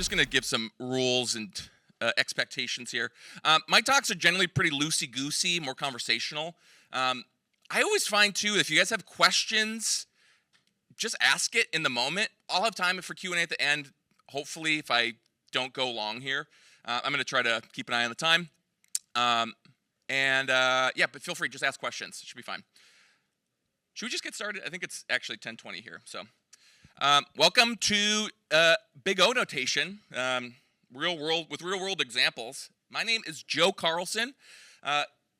just going to give some rules and expectations here. My talks are generally pretty loosey-goosey, more conversational. I always find, too, if you guys have questions, just ask it in the moment. I'll have time for Q&A at the end, hopefully, if I don't go long here. I'm going to try to keep an eye on the time. Yeah, but feel free, just ask questions. It should be fine. Should we just get started? I think it's actually 10:20 here. So, welcome to Big O notation, real world examples. My name is Joe Carlson.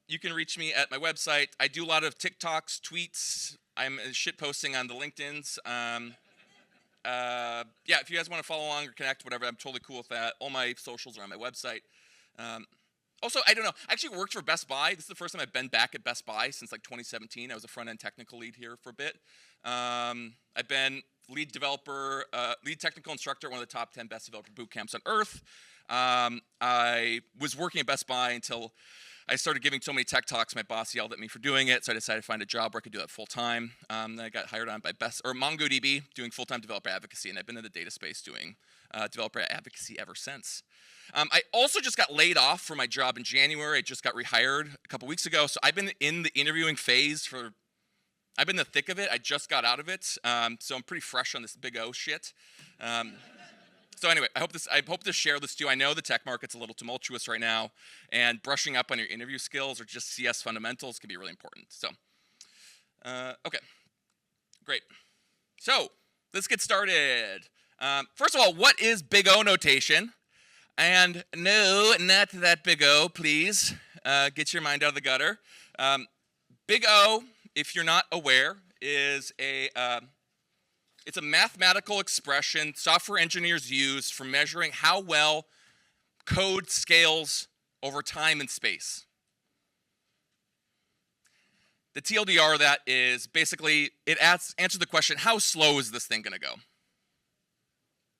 You can reach me at my website. I do a lot of TikToks, tweets. I'm shit posting on the LinkedIn's. Yeah, if you guys want to follow along or connect, whatever, I'm totally cool with that. All my socials are on my website. Also, I don't know. I actually worked for Best Buy. This is the first time I've been back at Best Buy since like 2017. I was a front-end technical lead here for a bit. I've been lead developer, lead technical instructor at one of the top 10 best developer boot camps on earth. I was working at Best Buy until I started giving so many tech talks. My boss yelled at me for doing it, so I decided to find a job where I could do that full time. Then I got hired on by MongoDB, doing full-time developer advocacy, and I've been in the data space doing developer advocacy ever since. I also just got laid off from my job in January. I just got rehired a couple weeks ago, so I've been in the interviewing phase I've been in the thick of it. I just got out of it, so I'm pretty fresh on this Big O shit. So anyway, I hope to share this too. I know the tech market's a little tumultuous right now, and brushing up on your interview skills or just CS fundamentals can be really important. So, okay, great. So let's get started. First of all, what is Big O notation? And no, not that Big O, please. Get your mind out of the gutter. Big O, if you're not aware, is it's a mathematical expression software engineers use for measuring how well code scales over time and space. The TLDR of that is basically, it answers the question, how slow is this thing going to go?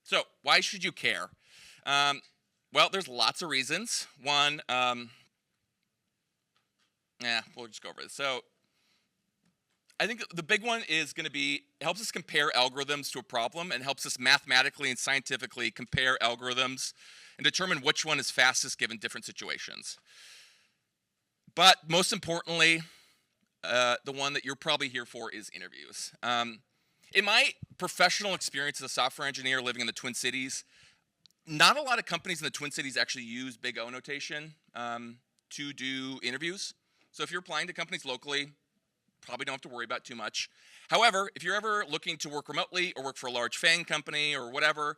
So, why should you care? Well, there's lots of reasons. One, we'll just go over this. So, I think the big one is going to be, it helps us compare algorithms to a problem and helps us mathematically and scientifically compare algorithms and determine which one is fastest given different situations. But most importantly, the one that you're probably here for is interviews. In my professional experience as a software engineer living in the Twin Cities, not a lot of companies in the Twin Cities actually use Big O notation to do interviews. So if you're applying to companies locally, probably don't have to worry about too much. However, if you're ever looking to work remotely or work for a large FANG company or whatever,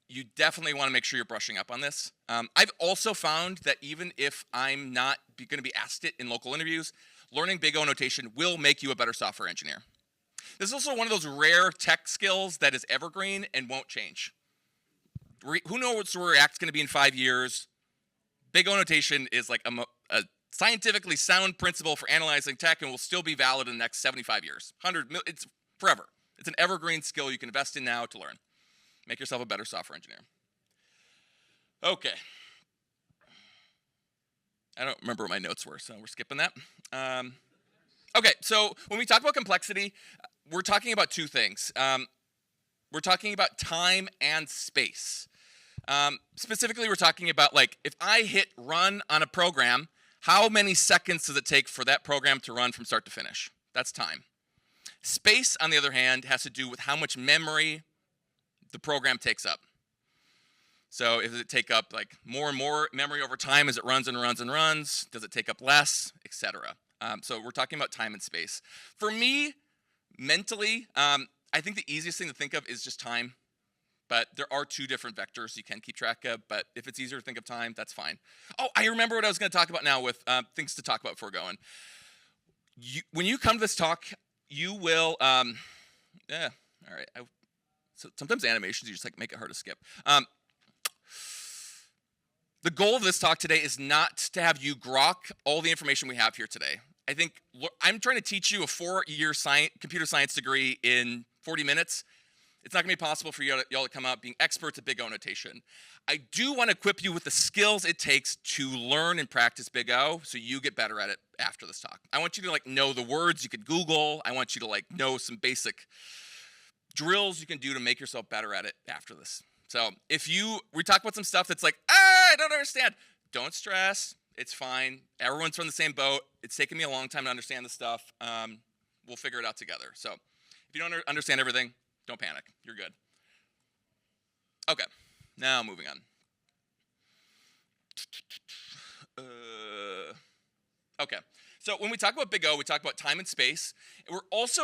you definitely want to make sure you're brushing up on this. I've also found that even if I'm not going to be asked it in local interviews, learning Big O notation will make you a better software engineer. This is also one of those rare tech skills that is evergreen and won't change. Who knows where React's going to be in 5 years? Big O notation is like a scientifically sound principle for analyzing tech and will still be valid in the next 75 years. It's forever. It's an evergreen skill you can invest in now to learn. Make yourself a better software engineer. Okay. I don't remember what my notes were, so we're skipping that. Okay, so when we talk about complexity, we're talking about two things. We're talking about time and space. Specifically, we're talking about, like, if I hit run on a program, how many seconds does it take for that program to run from start to finish? That's time. Space, on the other hand, has to do with how much memory the program takes up. So does it take up like more and more memory over time as it runs and runs and runs? Does it take up less, etc.? So we're talking about time and space. For me, mentally, I think the easiest thing to think of is just time. But there are two different vectors you can keep track of. But if it's easier to think of time, that's fine. Oh, I remember what I was going to talk about now with things to talk about before going. When you come to this talk, you will, all right. So sometimes animations, you just like make it hard to skip. The goal of this talk today is not to have you grok all the information we have here today. I think I'm trying to teach you a 4-year computer science degree in 40 minutes. It's not going to be possible for y'all to come out being experts at Big O notation. I do want to equip you with the skills it takes to learn and practice Big O so you get better at it after this talk. I want you to like know the words you could Google. I want you to like know some basic drills you can do to make yourself better at it after this. So we talk about some stuff that's like, I don't understand. Don't stress. It's fine. Everyone's from the same boat. It's taken me a long time to understand this stuff. We'll figure it out together. So if you don't understand everything, don't panic. You're good. Okay, now moving on. Okay, so when we talk about big O, we talk about time and space. And we're also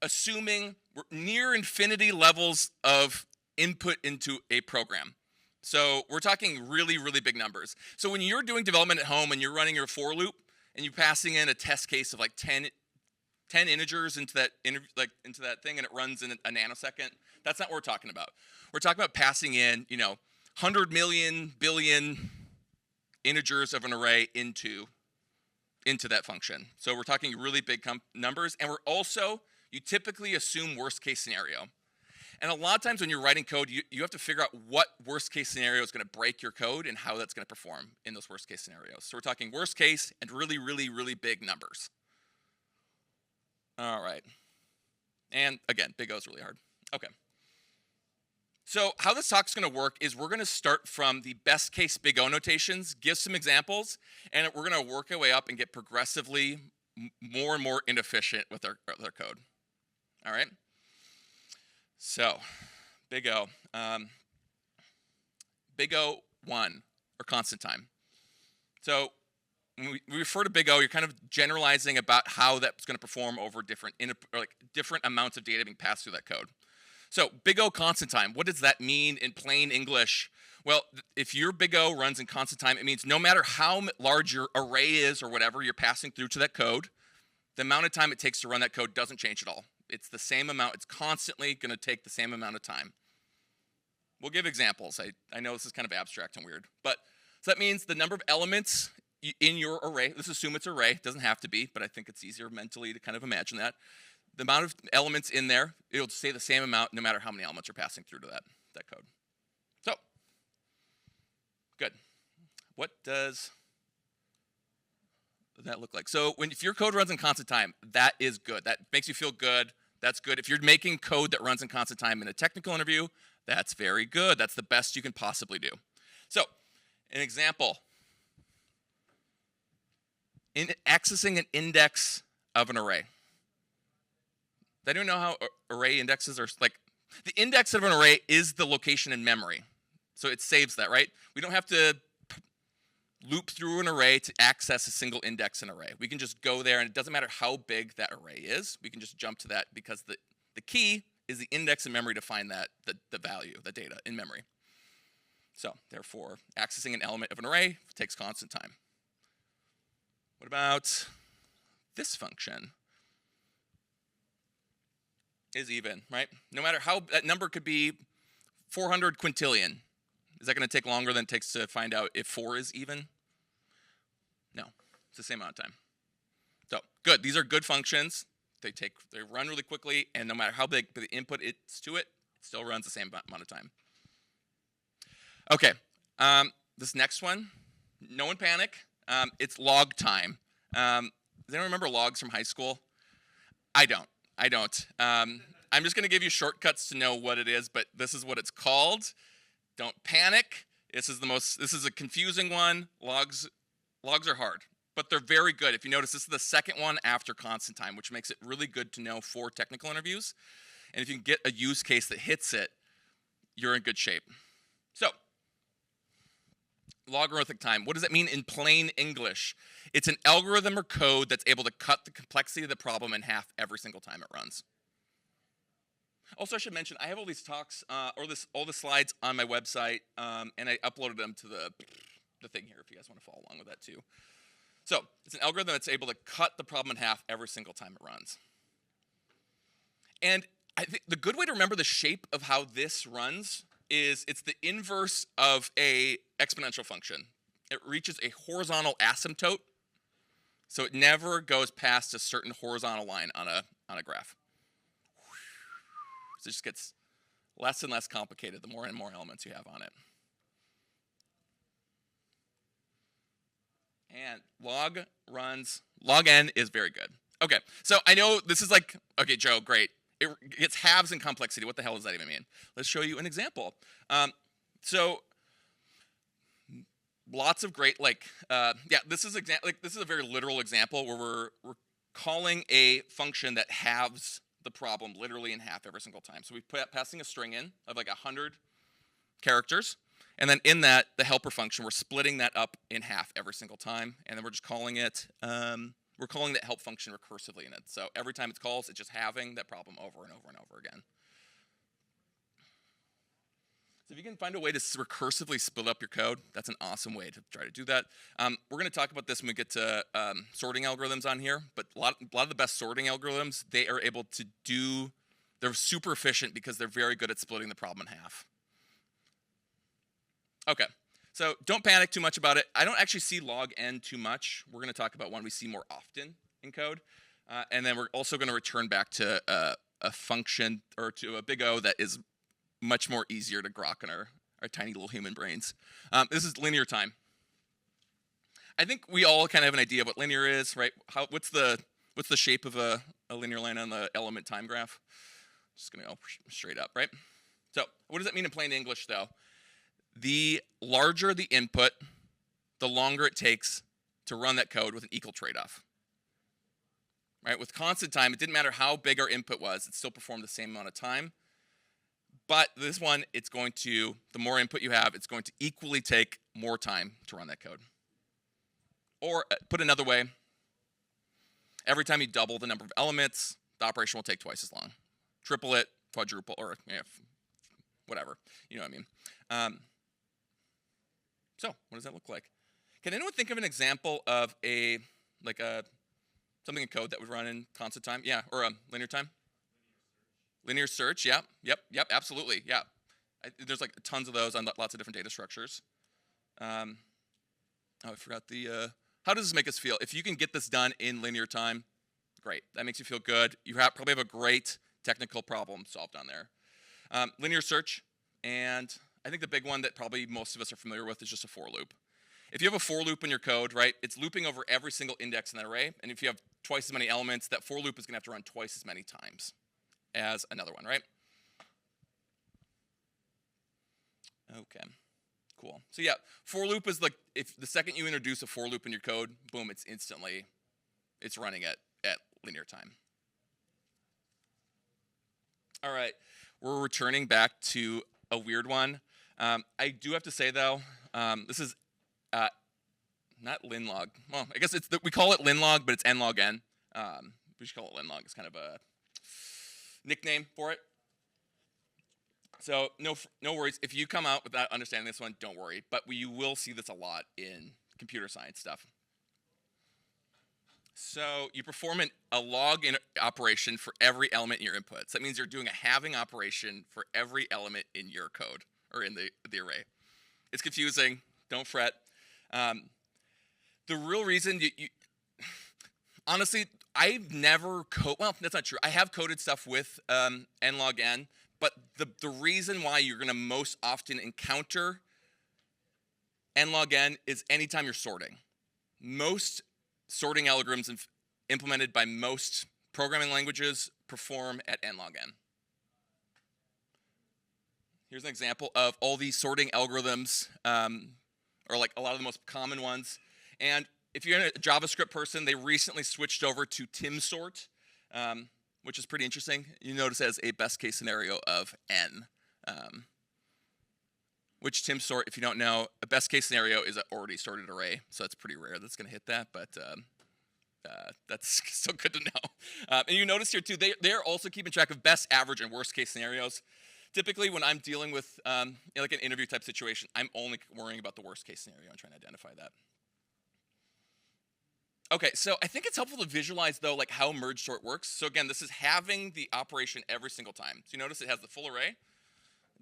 assuming we're near infinity levels of input into a program. So we're talking really, really big numbers. So when you're doing development at home and you're running your for loop and you're passing in a test case of like 10 integers into that thing and it runs in a nanosecond, that's not what we're talking about. We're talking about passing in, 100 million billion integers of an array into that function. So we're talking really big numbers, and you typically assume worst case scenario. And a lot of times when you're writing code, you have to figure out what worst case scenario is going to break your code and how that's going to perform in those worst case scenarios. So we're talking worst case and really, really, really big numbers. All right. And again, big O is really hard. Okay. So how this talk's going to work is we're going to start from the best case big O notations, give some examples, and we're going to work our way up and get progressively more and more inefficient with our code. All right? So, big O. Big O 1, or constant time. So when we refer to big O, you're kind of generalizing about how that's going to perform over different amounts of data being passed through that code. So big O constant time, what does that mean in plain English? Well, if your big O runs in constant time, it means no matter how large your array is or whatever you're passing through to that code, the amount of time it takes to run that code doesn't change at all. It's the same amount. It's constantly going to take the same amount of time. We'll give examples. I know this is kind of abstract and weird, but so that means the number of elements in your array, let's assume it's an array, it doesn't have to be, but I think it's easier mentally to kind of imagine that. The amount of elements in there, it'll stay the same amount no matter how many elements are passing through to that code. So, good. What does that look like? So if your code runs in constant time, that is good. That makes you feel good. That's good. If you're making code that runs in constant time in a technical interview, that's very good. That's the best you can possibly do. So, an example. In accessing an index of an array. Does anyone know how array indexes are like? The index of an array is the location in memory. So it saves that, right? We don't have to loop through an array to access a single index in an array. We can just go there, and it doesn't matter how big that array is. We can just jump to that because the key is the index in memory to find the value, the data in memory. So therefore, accessing an element of an array takes constant time. What about this function? Is even, right? No matter how, that number could be 400 quintillion. Is that going to take longer than it takes to find out if 4 is even? No, it's the same amount of time. So, good. These are good functions. They run really quickly, and no matter how big the input is to it, it still runs the same amount of time. Okay, this next one, no one panic. It's log time. Does anyone remember logs from high school? I don't. I'm just going to give you shortcuts to know what it is, but this is what it's called. Don't panic. This is a confusing one. Logs are hard, but they're very good. If you notice, this is the second one after constant time, which makes it really good to know for technical interviews. And if you can get a use case that hits it, you're in good shape. So, logarithmic time. What does it mean in plain English? It's an algorithm or code that's able to cut the complexity of the problem in half every single time it runs. Also, I should mention, I have all these talks, all the slides on my website, and I uploaded them to the thing here if you guys want to follow along with that too. So, it's an algorithm that's able to cut the problem in half every single time it runs. And I think the good way to remember the shape of how this runs is it's the inverse of a exponential function. It reaches a horizontal asymptote, so it never goes past a certain horizontal line on a graph. So it just gets less and less complicated the more and more elements you have on it. And log n is very good. Okay, so I know this is like, okay, Joe, great. it gets halves in complexity. What the hell does that even mean? Let's show you an example. So lots of great this is a very literal example where we're calling a function that halves the problem literally in half every single time. So we're passing a string in of like 100 characters, and then in that, the helper function, we're splitting that up in half every single time, and then we're just calling it, we're calling that help function recursively in it. So every time it calls, it's just halving that problem over and over and over again. So if you can find a way to recursively split up your code, that's an awesome way to try to do that. We're going to talk about this when we get to sorting algorithms on here, but a lot of the best sorting algorithms, they are able to do, they're super efficient because they're very good at splitting the problem in half. Okay, so don't panic too much about it. I don't actually see log n too much. We're going to talk about one we see more often in code. And then we're also going to return back to a function, or to a big O that is much more easier to grok in our tiny little human brains. This is linear time. I think we all kind of have an idea of what linear is, right? What's the shape of a linear line on the element time graph? Just gonna go straight up, right? So what does that mean in plain English, though? The larger the input, the longer it takes to run that code with an equal trade-off. Right? With constant time, it didn't matter how big our input was, it still performed the same amount of time. But this one, it's going to, the more input you have, it's going to equally take more time to run that code. Or put another way, every time you double the number of elements, the operation will take twice as long. Triple it, quadruple, or whatever. You know what I mean? So what does that look like? Can anyone think of an example of something in code that would run in constant time? Yeah, or linear time? Linear search, yep, absolutely, yeah. There's like tons of those on lots of different data structures. I forgot how does this make us feel? If you can get this done in linear time, great. That makes you feel good. You probably have a great technical problem solved on there. Linear search, and I think the big one that probably most of us are familiar with is just a for loop. If you have a for loop in your code, right, it's looping over every single index in that array, and if you have twice as many elements, that for loop is gonna have to run twice as many times as another one, right? Okay, cool. So yeah, for loop is like, if the second you introduce a for loop in your code, boom, it's running at linear time. All right, we're returning back to a weird one. I do have to say though, this is not linlog. Well, I guess we call it linlog, but it's n log n. We should call it linlog. It's kind of a nickname for it. So no worries. If you come out without understanding this one, don't worry. But you will see this a lot in computer science stuff. So you perform a log operation for every element in your input. So that means you're doing a halving operation for every element in your code, or in the array. It's confusing. Don't fret. The real reason honestly, I've never well, that's not true. I have coded stuff with n log n, but the reason why you're going to most often encounter n log n is anytime you're sorting. Most sorting algorithms implemented by most programming languages perform at n log n. Here's an example of all these sorting algorithms, or like a lot of the most common ones. And if you're a JavaScript person, they recently switched over to timsort, which is pretty interesting. You notice it has a best case scenario of n, which timsort, if you don't know, a best case scenario is an already sorted array. So that's pretty rare that's going to hit that, but that's still good to know. And you notice here too, they're also keeping track of best, average, and worst case scenarios. Typically, when I'm dealing with like an interview type situation, I'm only worrying about the worst case scenario and trying to identify that. Okay, so I think it's helpful to visualize though, like how merge sort works. So again, this is having the operation every single time. So you notice it has the full array,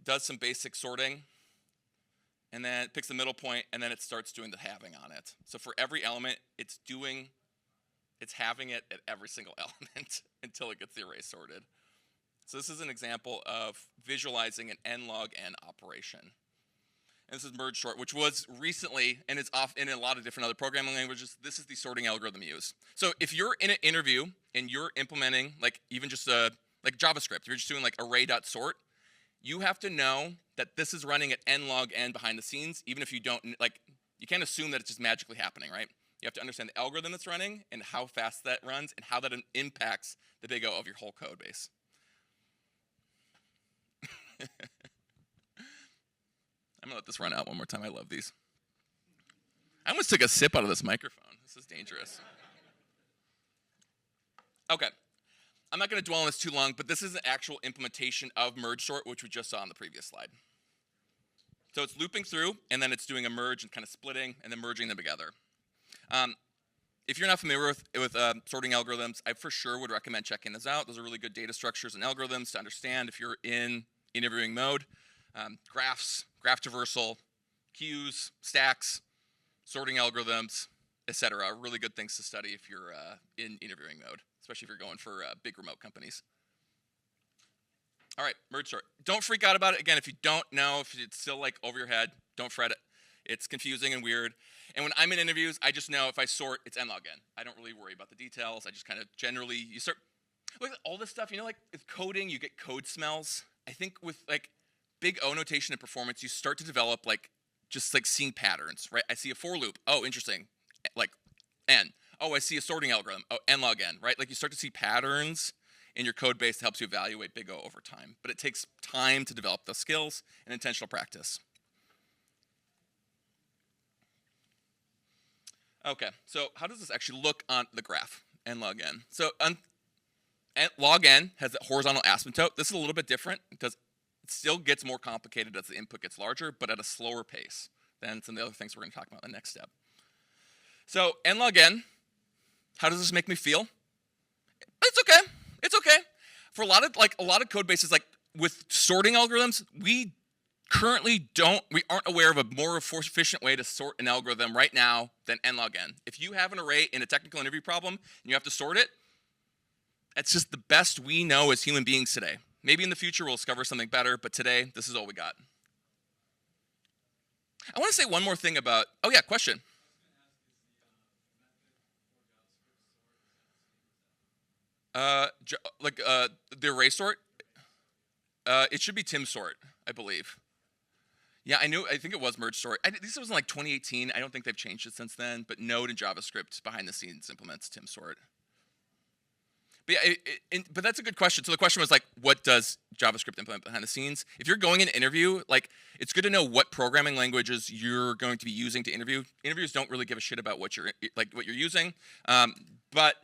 does some basic sorting, and then it picks the middle point, and then it starts doing the halving on it. So for every element, it's halving it at every single element until it gets the array sorted. So this is an example of visualizing an n log n operation. And this is merge sort, which was recently, and it's off in a lot of different other programming languages, this is the sorting algorithm used. So if you're in an interview and you're implementing like even just a like JavaScript, if you're just doing like array.sort, you have to know that this is running at n log n behind the scenes, even if you don't, like, you can't assume that it's just magically happening, right? You have to understand the algorithm that's running and how fast that runs and how that impacts the big O of your whole code base. I'm gonna let this run out one more time. I love these. I almost took a sip out of this microphone. This is dangerous. Okay. I'm not going to dwell on this too long, but this is an actual implementation of merge sort, which we just saw on the previous slide. So it's looping through, and then it's doing a merge and kind of splitting, and then merging them together. If you're not familiar with sorting algorithms, I for sure would recommend checking this out. Those are really good data structures and algorithms to understand if you're in interviewing mode. Graphs, graph traversal, queues, stacks, sorting algorithms, etc. are really good things to study if you're in interviewing mode, especially if you're going for big remote companies. All right, merge sort. Don't freak out about it. Again, if you don't know, if it's still like over your head, don't fret it. It's confusing and weird. And when I'm in interviews, I just know if I sort, it's n log n. I don't really worry about the details. I just kind of generally, you start, look at all this stuff, you know, like with coding, you get code smells. I think with like big O notation and performance, you start to develop like, just like seeing patterns, right? I see a for loop. Oh, interesting. Like n. Oh, I see a sorting algorithm. Oh, n log n, right? Like you start to see patterns in your code base that helps you evaluate big O over time. But it takes time to develop those skills and intentional practice. Okay, so how does this actually look on the graph, n log n? So log n has that horizontal asymptote. This is a little bit different because it still gets more complicated as the input gets larger, but at a slower pace than some of the other things we're going to talk about in the next step. So n log n, how does this make me feel? It's okay. It's okay. For a lot of code bases, like with sorting algorithms, we aren't aware of a more efficient way to sort an algorithm right now than n log n. If you have an array in a technical interview problem and you have to sort it, that's just the best we know as human beings today. Maybe in the future we'll discover something better, but today, this is all we got. I want to say one more thing about, oh yeah, question. The array sort, it should be Tim sort, I believe. Yeah, I think it was merge sort. This was in like 2018. I don't think they've changed it since then, but Node and JavaScript behind the scenes implements Tim sort. But yeah, but that's a good question. So the question was like, what does JavaScript implement behind the scenes? If you're going in an interview, like it's good to know what programming languages you're going to be using to interview. Interviews don't really give a shit about what you're using, but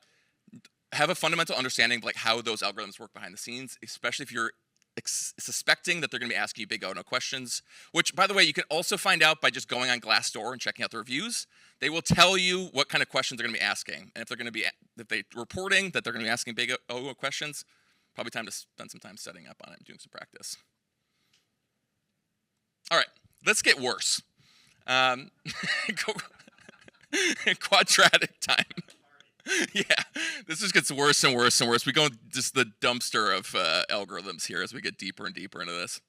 have a fundamental understanding of like how those algorithms work behind the scenes, especially if you're suspecting that they're going to be asking you big O no questions, which, by the way, you can also find out by just going on Glassdoor and checking out the reviews. They will tell you what kind of questions they're going to be asking, and if they're reporting that they're going to be asking big O questions, probably time to spend some time studying up on it and doing some practice. All right, let's get worse. Quadratic time. Yeah, this just gets worse and worse and worse. We go into just the dumpster of algorithms here as we get deeper and deeper into this.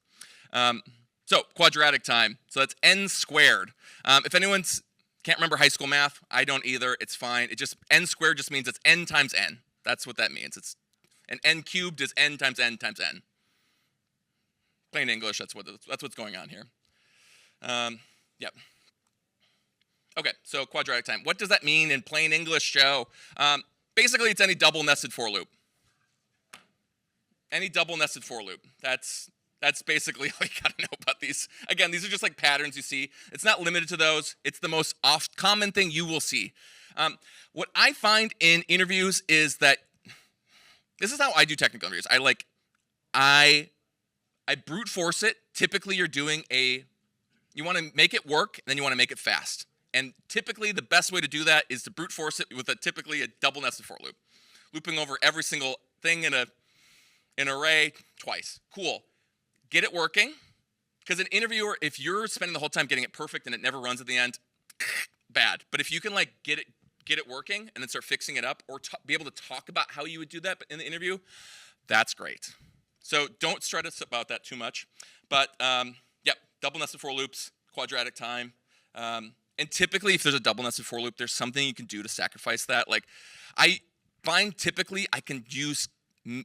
So quadratic time. So that's n squared. If anyone's can't remember high school math, I don't either. It's fine. It just n squared just means it's n times n. That's what that means. It's and n cubed is n times n times n. Plain English. That's what's going on here. Yep. Okay, so quadratic time. What does that mean in plain English, Joe? Basically, it's any double nested for loop. Any double nested for loop. That's basically all you gotta know about these. Again, these are just like patterns you see. It's not limited to those. It's the most common thing you will see. What I find in interviews is that this is how I do technical interviews. I brute force it. Typically, you're doing you want to make it work, and then you want to make it fast. And typically, the best way to do that is to brute force it with typically a double nested for loop, looping over every single thing in an array twice. Cool. Get it working, because an interviewer, if you're spending the whole time getting it perfect and it never runs at the end, bad. But if you can like get it working and then start fixing it up, or be able to talk about how you would do that in the interview, that's great. So don't stress about that too much. But yep, double nested for loops, quadratic time. And typically, if there's a double nested for loop, there's something you can do to sacrifice that. Like, I find typically I can use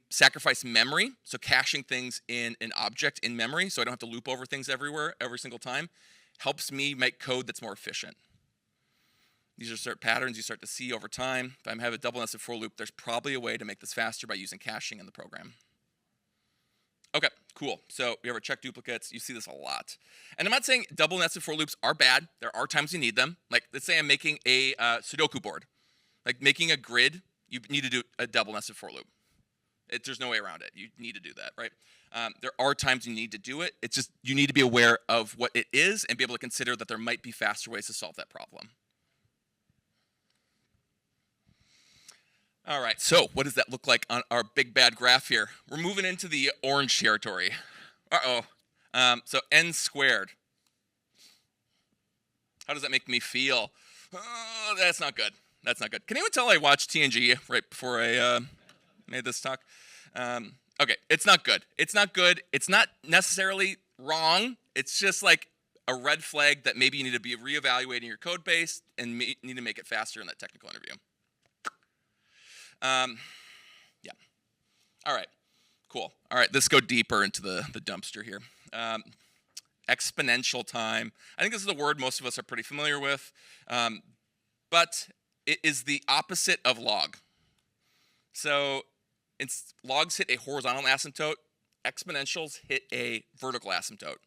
sacrifice memory, so caching things in an object in memory so I don't have to loop over things everywhere every single time, helps me make code that's more efficient. These are certain patterns you start to see over time. If I have a double nested for loop, there's probably a way to make this faster by using caching in the program. Okay, cool. So we ever check duplicates, you see this a lot. And I'm not saying double nested for loops are bad. There are times you need them. Like, let's say I'm making a Sudoku board. Like making a grid, you need to do a double nested for loop. There's no way around it. You need to do that, right? There are times you need to do it. It's just you need to be aware of what it is and be able to consider that there might be faster ways to solve that problem. All right, so what does that look like on our big bad graph here? We're moving into the orange territory. So n squared. How does that make me feel? Oh, that's not good. That's not good. Can anyone tell I watched TNG right before I made this talk? Okay, it's not good. It's not good. It's not necessarily wrong. It's just like a red flag that maybe you need to be reevaluating your code base and need to make it faster in that technical interview. Yeah. All right, cool. All right, let's go deeper into the dumpster here. Exponential time. I think this is a word most of us are pretty familiar with, but it is the opposite of log. So logs hit a horizontal asymptote, exponentials hit a vertical asymptote,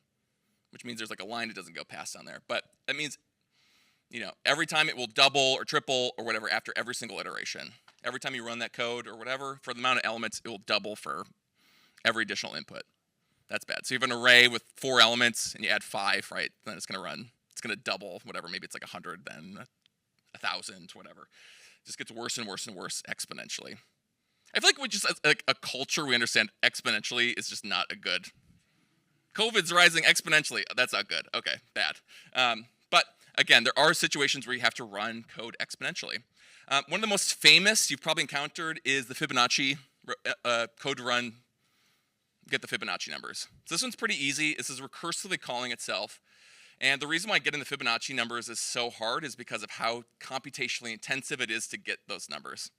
which means there's like a line that doesn't go past on there. But that means, every time it will double or triple or whatever after every single iteration. Every time you run that code or whatever, for the amount of elements, it will double for every additional input. That's bad. So you have an array with 4 elements and you add 5, right? Then it's going to double, whatever. Maybe it's like 100, then 1,000, whatever. It just gets worse and worse and worse exponentially. I feel like we just, like a culture, we understand exponentially is just not a good. COVID's rising exponentially. That's not good. Okay, bad. But again, there are situations where you have to run code exponentially. One of the most famous you've probably encountered is the Fibonacci code to run, get the Fibonacci numbers. So this one's pretty easy. This is recursively calling itself. And the reason why getting the Fibonacci numbers is so hard is because of how computationally intensive it is to get those numbers.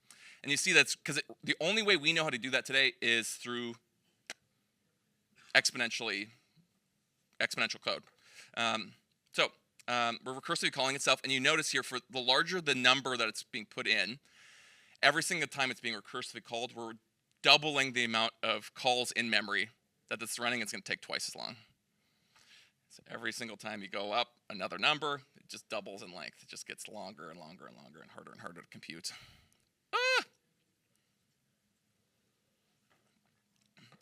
And you see that's because the only way we know how to do that today is through exponential code. We're recursively calling itself, and you notice here for the larger the number that it's being put in, every single time it's being recursively called, we're doubling the amount of calls in memory that it's running. It's going to take twice as long. So every single time you go up another number, it just doubles in length. It just gets longer and longer and longer and harder to compute.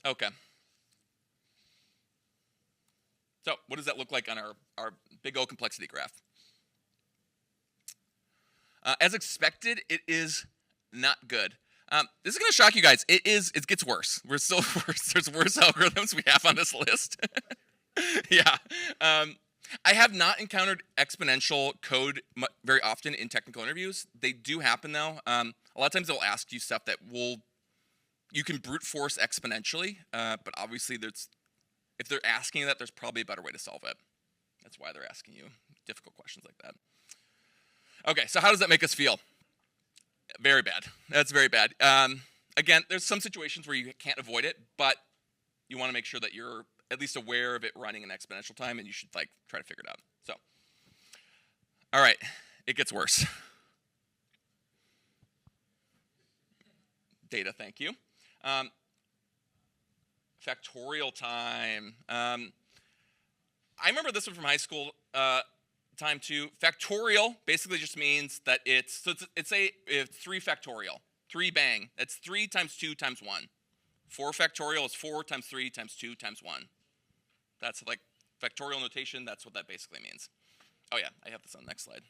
Okay. So what does that look like on our big O complexity graph? As expected, it is not good. This is going to shock you guys. It gets worse. We're still worse. There's worse algorithms we have on this list. Yeah. I have not encountered exponential code very often in technical interviews. They do happen, though. A lot of times they'll ask you stuff that you can brute force exponentially, but obviously if they're asking that, there's probably a better way to solve it. That's why they're asking you difficult questions like that. Okay, so how does that make us feel? Very bad. That's very bad. Again, there's some situations where you can't avoid it, but you want to make sure that you're at least aware of it running in exponential time, and you should try to figure it out. So, all right, it gets worse. Data, thank you. Factorial time. I remember this one from high school time too. Factorial basically just means that it's 3 factorial. 3 bang. That's 3 times 2 times 1. 4 factorial is 4 times 3 times 2 times 1. That's like factorial notation. That's what that basically means. Oh yeah, I have this on the next slide.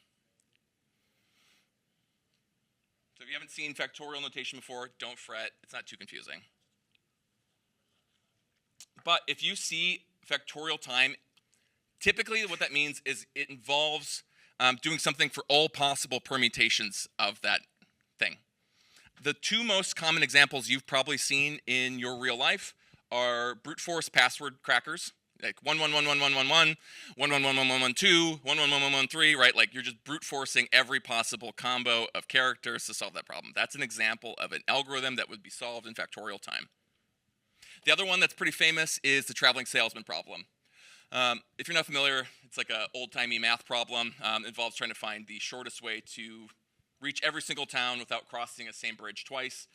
So if you haven't seen factorial notation before, don't fret. It's not too confusing. But if you see factorial time, typically what that means is it involves doing something for all possible permutations of that thing. The 2 most common examples you've probably seen in your real life are brute force password crackers, like 1111111, 111112, 111113, right? Like you're just brute forcing every possible combo of characters to solve that problem. That's an example of an algorithm that would be solved in factorial time. The other one that's pretty famous is the traveling salesman problem. If you're not familiar, it's like an old-timey math problem. Involves trying to find the shortest way to reach every single town without crossing the same bridge twice.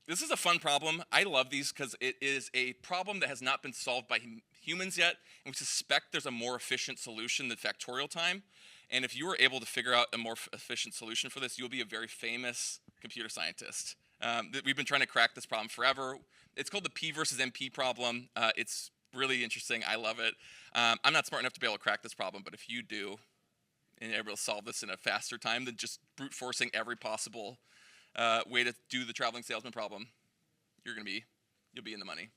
This is a fun problem. I love these because it is a problem that has not been solved by humans yet, and we suspect there's a more efficient solution than factorial time. And if you were able to figure out a more efficient solution for this, you'll be a very famous computer scientist. We've been trying to crack this problem forever. It's called the P versus NP problem. It's really interesting. I love it. I'm not smart enough to be able to crack this problem, but if you do, and you're able to solve this in a faster time than just brute forcing every possible way to do the traveling salesman problem, you'll be in the money.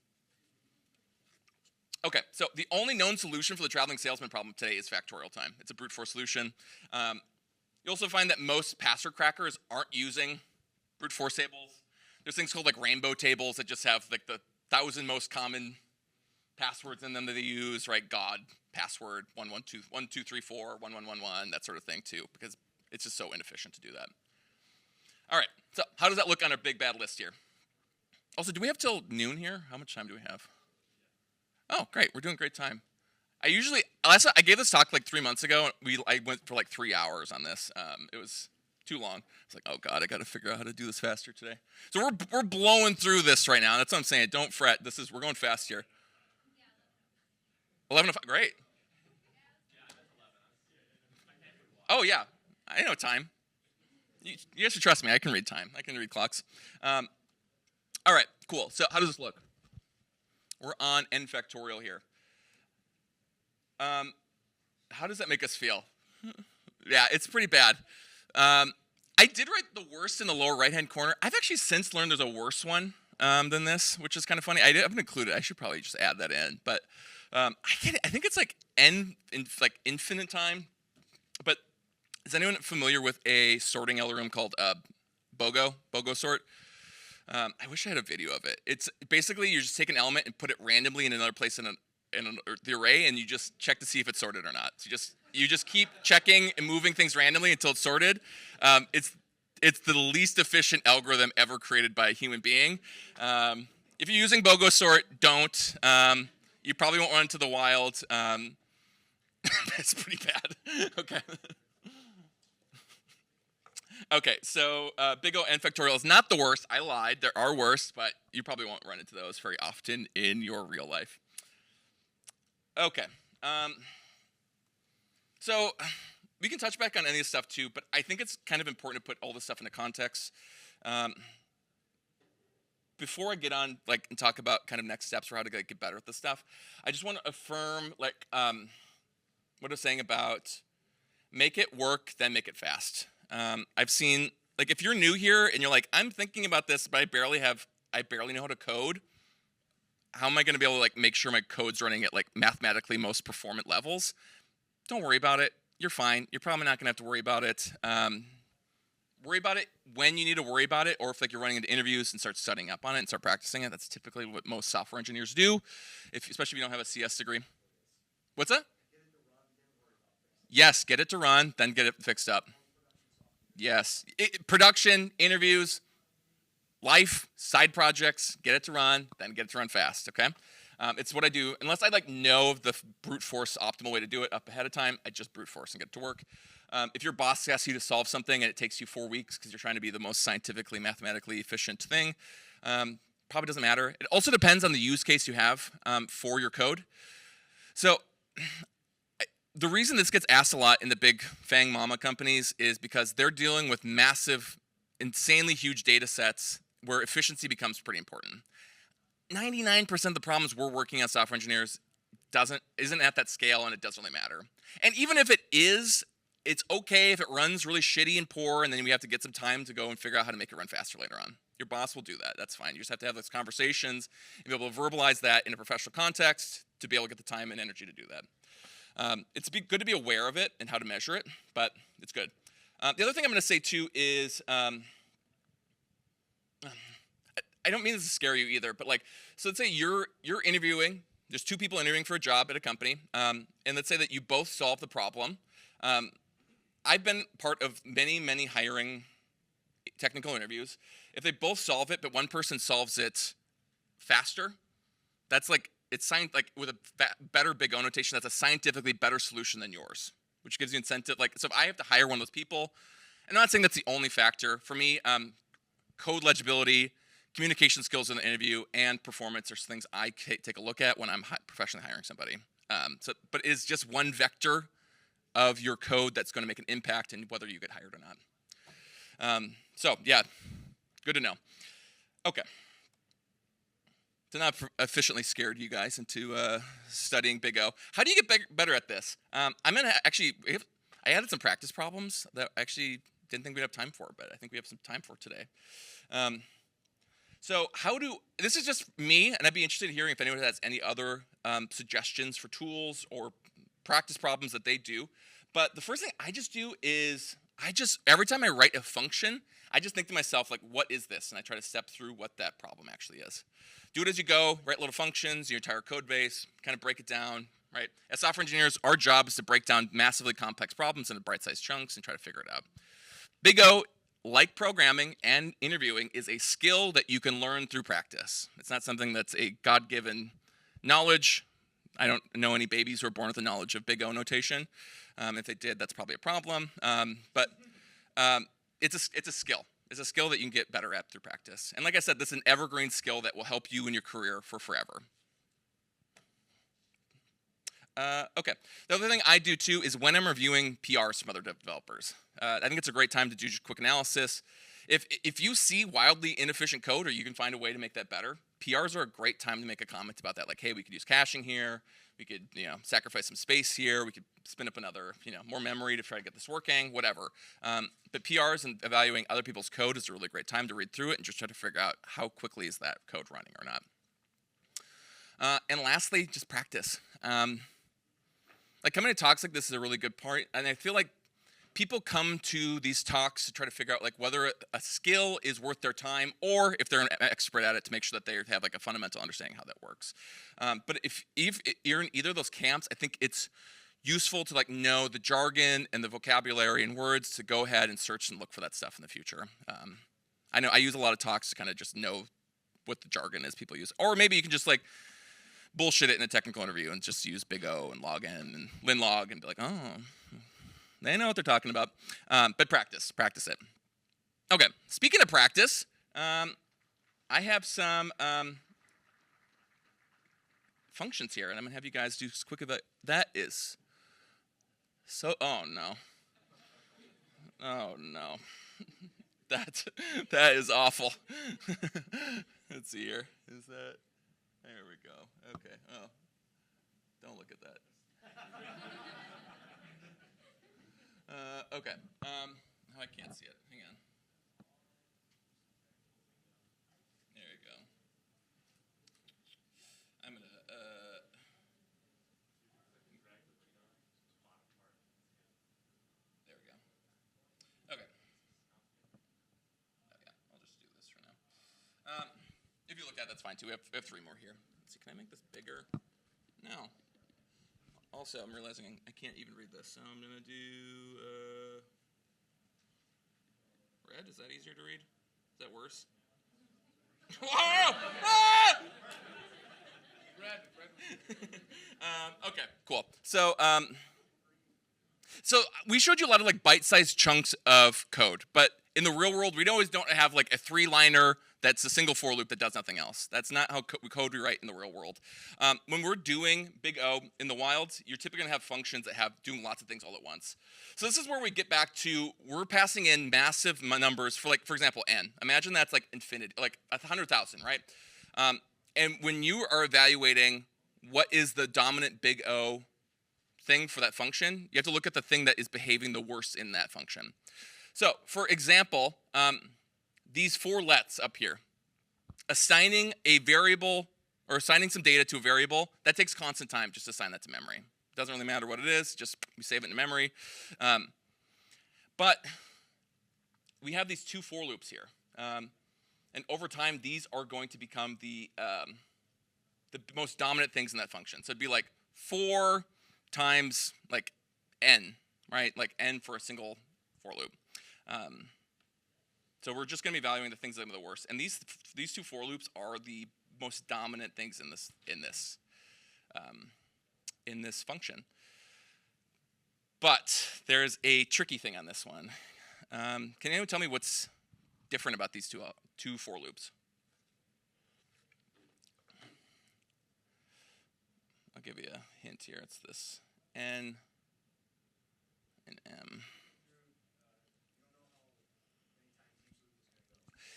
Okay, so the only known solution for the traveling salesman problem today is factorial time. It's a brute force solution. You also find that most password crackers aren't using brute force tables. There's things called like rainbow tables that just have like the 1,000 most common passwords in them that they use, right? God, password, 1234, 1111, that sort of thing too, because it's just so inefficient to do that. All right, so how does that look on our big bad list here? Also, do we have till noon here? How much time do we have? Oh, great, we're doing great time. I gave this talk like 3 months ago. I went for like 3 hours on this. It was too long. It's like, oh God, I got to figure out how to do this faster today. So we're blowing through this right now. That's what I'm saying. Don't fret. We're going fast here. 11 o'clock. Great. Oh yeah, I know time. You guys should trust me. I can read time. I can read clocks. All right, cool. So how does this look? We're on n factorial here. How does that make us feel? Yeah, it's pretty bad. I did write the worst in the lower right-hand corner. I've actually since learned there's a worse one than this, which is kind of funny. I haven't included it. I should probably just add that in. But I think it's like n in like infinite time. But is anyone familiar with a sorting algorithm called BOGO sort? I wish I had a video of it. It's basically you just take an element and put it randomly in another place in the array, and you just check to see if it's sorted or not. So you just keep checking and moving things randomly until it's sorted. It's the least efficient algorithm ever created by a human being. If you're using BOGO sort, don't. You probably won't run into the wild. It's pretty bad. Okay. Okay, so big O n factorial is not the worst. I lied. There are worse, but you probably won't run into those very often in your real life. Okay. So we can touch back on any of this stuff too, but I think it's kind of important to put all this stuff into context. Before I get on and talk about kind of next steps for how to get better at this stuff, I just want to affirm what I was saying about make it work, then make it fast. I've seen if you're new here and you're like, I'm thinking about this, but I barely know how to code. How am I going to be able to make sure my code's running at mathematically most performant levels? Don't worry about it. You're fine. You're probably not going to have to worry about it. Worry about it when you need to worry about it, or if you're running into interviews and start studying up on it and start practicing it. That's typically what most software engineers do, especially if you don't have a CS degree. What's that? Yes, get it to run, then get it fixed up. Yes, production, interviews, life, side projects, get it to run, then get it to run fast, okay? It's what I do. Unless I know the brute force optimal way to do it up ahead of time, I just brute force and get it to work. If your boss asks you to solve something and it takes you 4 weeks because you're trying to be the most scientifically, mathematically efficient thing, probably doesn't matter. It also depends on the use case you have for your code. So the reason this gets asked a lot in the big FANG mama companies is because they're dealing with massive, insanely huge data sets where efficiency becomes pretty important. 99% of the problems we're working on software engineers isn't at that scale, and it doesn't really matter. And even if it is, it's okay if it runs really shitty and poor, and then we have to get some time to go and figure out how to make it run faster later on. Your boss will do that. That's fine. You just have to have those conversations and be able to verbalize that in a professional context to be able to get the time and energy to do that. It's good to be aware of it and how to measure it, but it's good. The other thing I'm going to say too is, I don't mean this to scare you either, but so let's say you're interviewing there's two people interviewing for a job at a company, and let's say that you both solve the problem. I've been part of many hiring technical interviews. If they both solve it, but one person solves it faster, that's like, it's like with a better big O notation, that's a scientifically better solution than yours, which gives you incentive. Like, so if I have to hire one of those people, and I'm not saying that's the only factor. For me, code legibility, communication skills in the interview, and performance are things I take a look at when I'm professionally hiring somebody. But it's just one vector of your code that's going to make an impact in whether you get hired or not. So yeah, good to know. Okay. To not efficiently scared you guys into studying Big O. How do you get better at this? I'm gonna actually. I added some practice problems that I actually didn't think we'd have time for, but I think we have some time for today. So this is just me, and I'd be interested in hearing if anyone has any other suggestions for tools or practice problems that they do. But the first thing I just do is every time I write a function, I just think to myself, like, what is this? And I try to step through what that problem actually is. Do it as you go, write little functions, your entire code base, kind of break it down, right? As software engineers, our job is to break down massively complex problems into bite-sized chunks and try to figure it out. Big O, like programming and interviewing, is a skill that you can learn through practice. It's not something that's a God-given knowledge. I don't know any babies who are born with the knowledge of Big O notation. If they did, that's probably a problem. But it's a skill. It's a skill that you can get better at through practice. And like I said, this is an evergreen skill that will help you in your career for forever. Okay. The other thing I do too is when I'm reviewing PRs from other developers. I think it's a great time to do just quick analysis. If you see wildly inefficient code or you can find a way to make that better, PRs are a great time to make a comment about that. Like, hey, we could use caching here. We could, sacrifice some space here. We could spin up another, more memory to try to get this working, whatever. But PRs and evaluating other people's code is a really great time to read through it and just try to figure out how quickly is that code running or not. And lastly, just practice. Like, coming to talks like this is a really good part, and I feel like people come to these talks to try to figure out like whether a skill is worth their time, or if they're an expert at it, to make sure that they have like a fundamental understanding how that works. But if you're in either of those camps, I think it's useful to like know the jargon and the vocabulary and words to go ahead and search and look for that stuff in the future. I know I use a lot of talks to kind of just know what the jargon is people use, or maybe you can just like bullshit it in a technical interview and just use Big O and login and linlog and be like, oh, they know what they're talking about. But practice it. Okay, speaking of practice, I have some functions here, and I'm gonna have you guys do as quick of it. That is so. Oh no. that is awful. Let's see here. Is that? There we go. Okay. Oh, don't look at that. Okay. I can't see it. Hang on. There you go. I'm gonna. There we go. Okay. Oh yeah. I'll just do this for now. If you look at it, that's fine too. We have three more here. Let's see. Can I make this bigger? No. Also, I'm realizing I can't even read this, so I'm going to do red. Is that easier to read? Is that worse? Whoa! Ah! Red. Okay, cool. So we showed you a lot of like bite-sized chunks of code, but in the real world, we don't have like a three-liner that's a single for loop that does nothing else. That's not how code we write in the real world. When we're doing Big O in the wild, you're typically gonna have functions that have doing lots of things all at once. So this is where we get back to, we're passing in massive numbers for example, n. Imagine that's like infinity, like 100,000, right? And when you are evaluating what is the dominant Big O thing for that function, you have to look at the thing that is behaving the worst in that function. So, for example, these four lets up here, assigning a variable or assigning some data to a variable, that takes constant time just to assign that to memory. It doesn't really matter what it is, just we save it in memory. But we have these two for loops here. And over time, these are going to become the the most dominant things in that function. So it'd be like 4 times like n, right? Like n for a single for loop. So we're just going to be evaluating the things that are the worst. And these 2 for loops are the most dominant things in this function. But there's a tricky thing on this one. Can anyone tell me what's different about these two for loops? I'll give you a hint here. It's this n and m.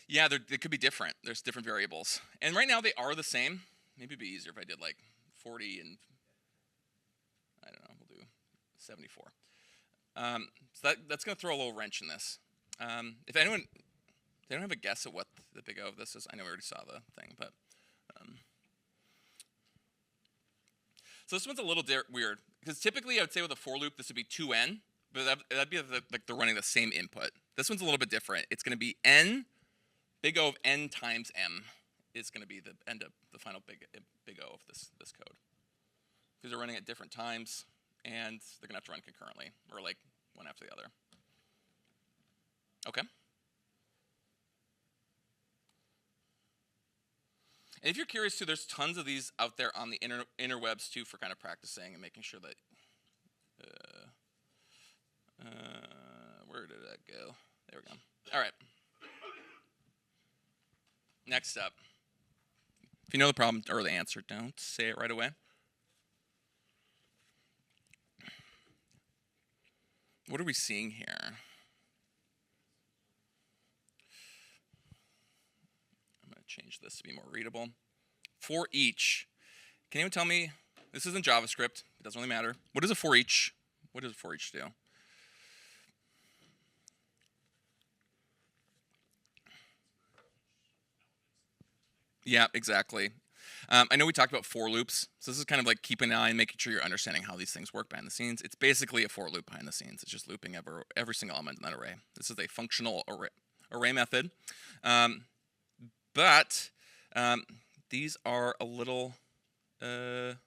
Yeah, they could be different. There's different variables. And right now they are the same. Maybe it'd be easier if I did like 40 and, I don't know, we'll do 74. So that's going to throw a little wrench in this. If they don't have a guess at what the big O of this is, I know we already saw the thing, but so this one's a little weird because typically I would say with a for loop this would be 2n, but that'd be like they're running the same input. This one's a little bit different. It's going to be n. Big O of n times m is going to be the final big O of this code because they're running at different times and they're going to have to run concurrently or like one after the other. Okay. And if you're curious too, there's tons of these out there on the interwebs too for kind of practicing and making sure that. Where did that go? There we go. All right. Next up. If you know the problem or the answer, don't say it right away. What are we seeing here? I'm going to change this to be more readable. For each. Can anyone tell me, this isn't JavaScript, it doesn't really matter. What is a for each? What does a for each do? Yeah, exactly. I know we talked about for loops, so this is kind of like keeping an eye and making sure you're understanding how these things work behind the scenes. It's basically a for loop behind the scenes. It's just looping every single element in that array. This is a functional array method. But these are a little... they're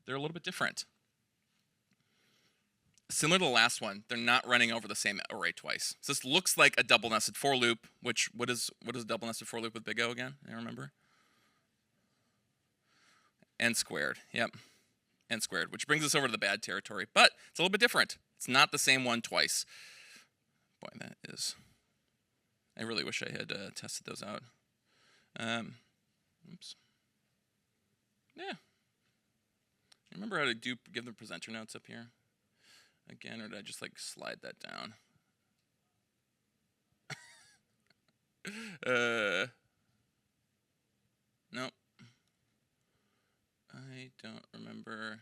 a little bit different. Similar to the last one, they're not running over the same array twice. So this looks like a double nested for loop, which what is a double nested for loop with big O again? I remember. N squared. Yep. N squared, which brings us over to the bad territory, but it's a little bit different. It's not the same one twice. Boy, that is. I really wish I had tested those out. Oops. Yeah. Remember how to give the presenter notes up here? Again, or did I just like slide that down? Nope. I don't remember.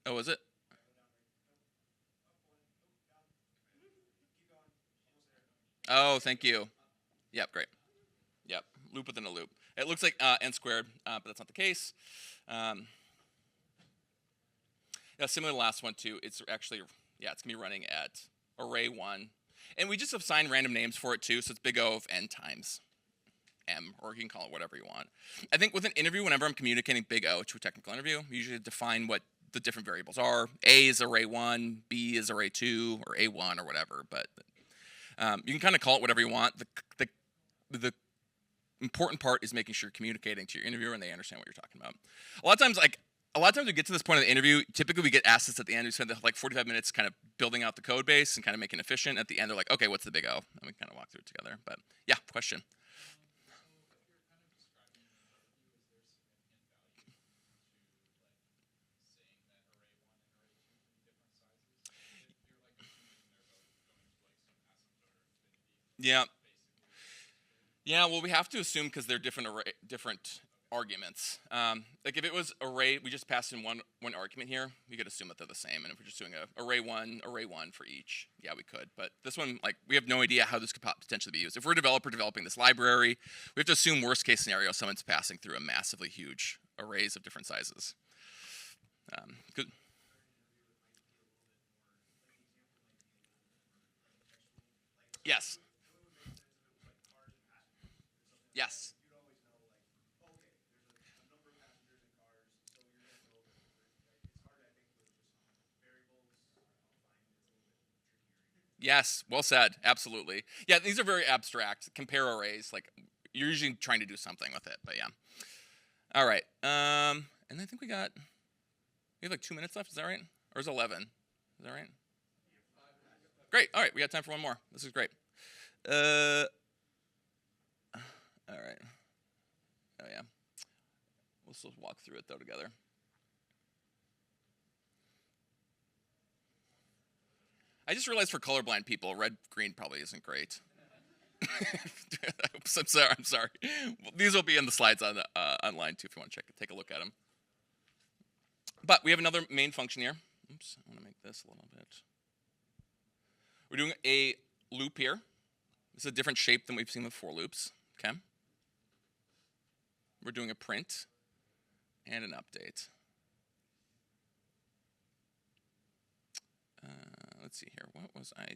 Oh, was it? Oh, thank you. Yep, great. Yep, loop within a loop. It looks like n squared, but that's not the case. Yeah, similar to the last one too. It's actually, it's gonna be running at array 1. And we just assign random names for it too, so it's big O of n times m, or you can call it whatever you want. I think with an interview, whenever I'm communicating big O to a technical interview, we usually define what the different variables are. A is array 1, B is array 2, or A1 or whatever, but you can kind of call it whatever you want. The important part is making sure you're communicating to your interviewer and they understand what you're talking about. A lot of times we get to this point of the interview, typically we get asked this at the end. We spend like 45 minutes kind of building out the code base and kind of making it efficient. At the end, they're like, okay, what's the big O? And we kind of walk through it together. But yeah, question. Yeah. Yeah, well, we have to assume because they're different arguments. Like if it was array, we just passed in one argument here, we could assume that they're the same. And if we're just doing a array one for each, yeah, we could. But this one, like, we have no idea how this could potentially be used. If we're a developer developing this library, we have to assume worst case scenario, someone's passing through a massively huge arrays of different sizes. Good. Yes. Yes. Yes, well said. Absolutely. Yeah, these are very abstract. Compare arrays, like you're usually trying to do something with it, but yeah. All right. And I think we have like 2 minutes left. Is that right? Or is it 11? Is that right? Great. All right, we got time for one more. This is great. Uh, all right. Oh yeah. We'll still walk through it though together. I just realized for colorblind people, red green probably isn't great. I'm sorry. I'm sorry. These will be in the slides on online too if you want to take a look at them. But we have another main function here. Oops, I want to make this a little bit. We're doing a loop here. This is a different shape than we've seen with for loops. Okay. We're doing a print and an update. Let's see here. What was I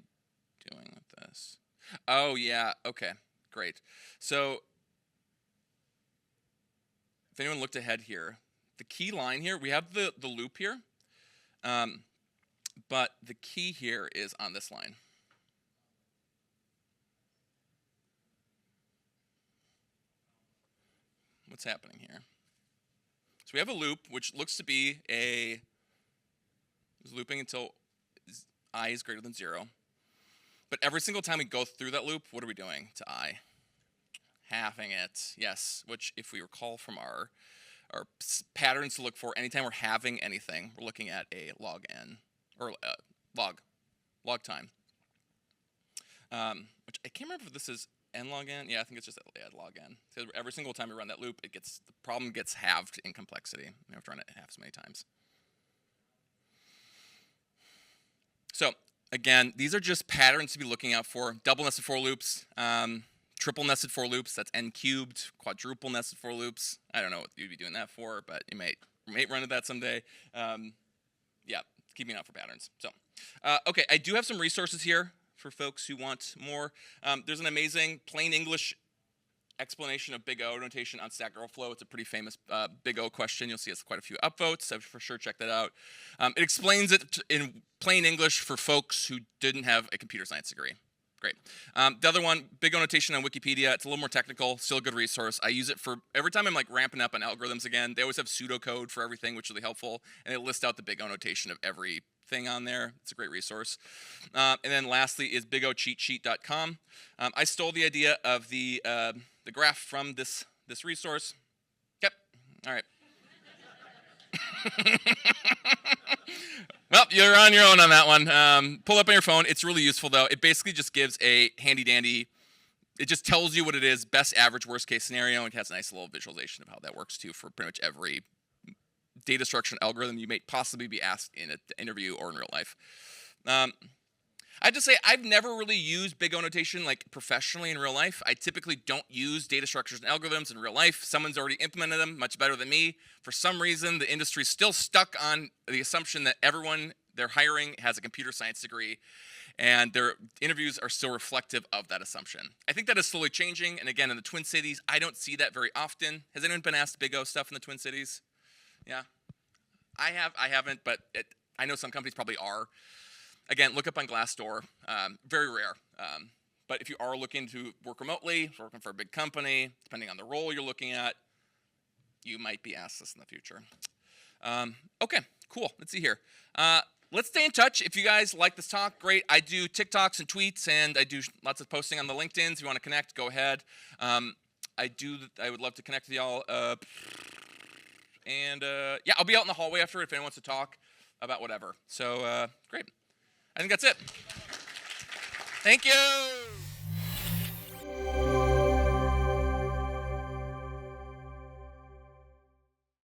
doing with this? Oh, yeah. Okay, great. So if anyone looked ahead here, the key line here, we have the loop here, but the key here is on this line. What's happening here? So we have a loop, which looks to be is looping until I is greater than 0. But every single time we go through that loop, what are we doing to I? Halving it, yes, which if we recall from our patterns to look for, anytime we're halving anything, we're looking at a log n, or log time. Which I can't remember if this is n log n. Yeah, I think it's just log n. So every single time we run that loop, the problem gets halved in complexity. We have to run it half so many times. So again, these are just patterns to be looking out for. Double nested for loops, triple nested for loops, that's n cubed, quadruple nested for loops. I don't know what you'd be doing that for, but you might run into that someday. Yeah, keeping an eye out for patterns. So, okay, I do have some resources here for folks who want more. There's an amazing plain English explanation of Big O notation on Stack Overflow. It's a pretty famous Big O question. You'll see it's quite a few upvotes, so for sure check that out. It explains it in plain English for folks who didn't have a computer science degree. Great. The other one, Big O notation on Wikipedia. It's a little more technical, still a good resource. I use it for every time I'm like ramping up on algorithms again. They always have pseudocode for everything, which is really helpful, and they list out the Big O notation of everything on there. It's a great resource. And then lastly is bigocheatsheet.com. I stole the idea of the graph from this resource. Yep. All right. Well, you're on your own on that one. Pull up on your phone. It's really useful, though. It basically just gives a handy-dandy, it just tells you what it is, best, average, worst-case scenario, and it has a nice little visualization of how that works, too, for pretty much every data structure and algorithm you may possibly be asked in an interview or in real life. I have to say, I've never really used Big O notation like professionally in real life. I typically don't use data structures and algorithms in real life. Someone's already implemented them much better than me. For some reason, the industry's still stuck on the assumption that everyone they're hiring has a computer science degree, and their interviews are still reflective of that assumption. I think that is slowly changing, and again, in the Twin Cities, I don't see that very often. Has anyone been asked Big O stuff in the Twin Cities? Yeah? I haven't, but I know some companies probably are. Again, look up on Glassdoor. Very rare. But if you are looking to work remotely, working for a big company, depending on the role you're looking at, you might be asked this in the future. Okay, cool. Let's see here. Let's stay in touch. If you guys like this talk, great. I do TikToks and tweets, and I do lots of posting on the LinkedIns. If you want to connect, go ahead. I would love to connect with y'all. Yeah, I'll be out in the hallway after if anyone wants to talk about whatever. So, great. I think that's it. Thank you.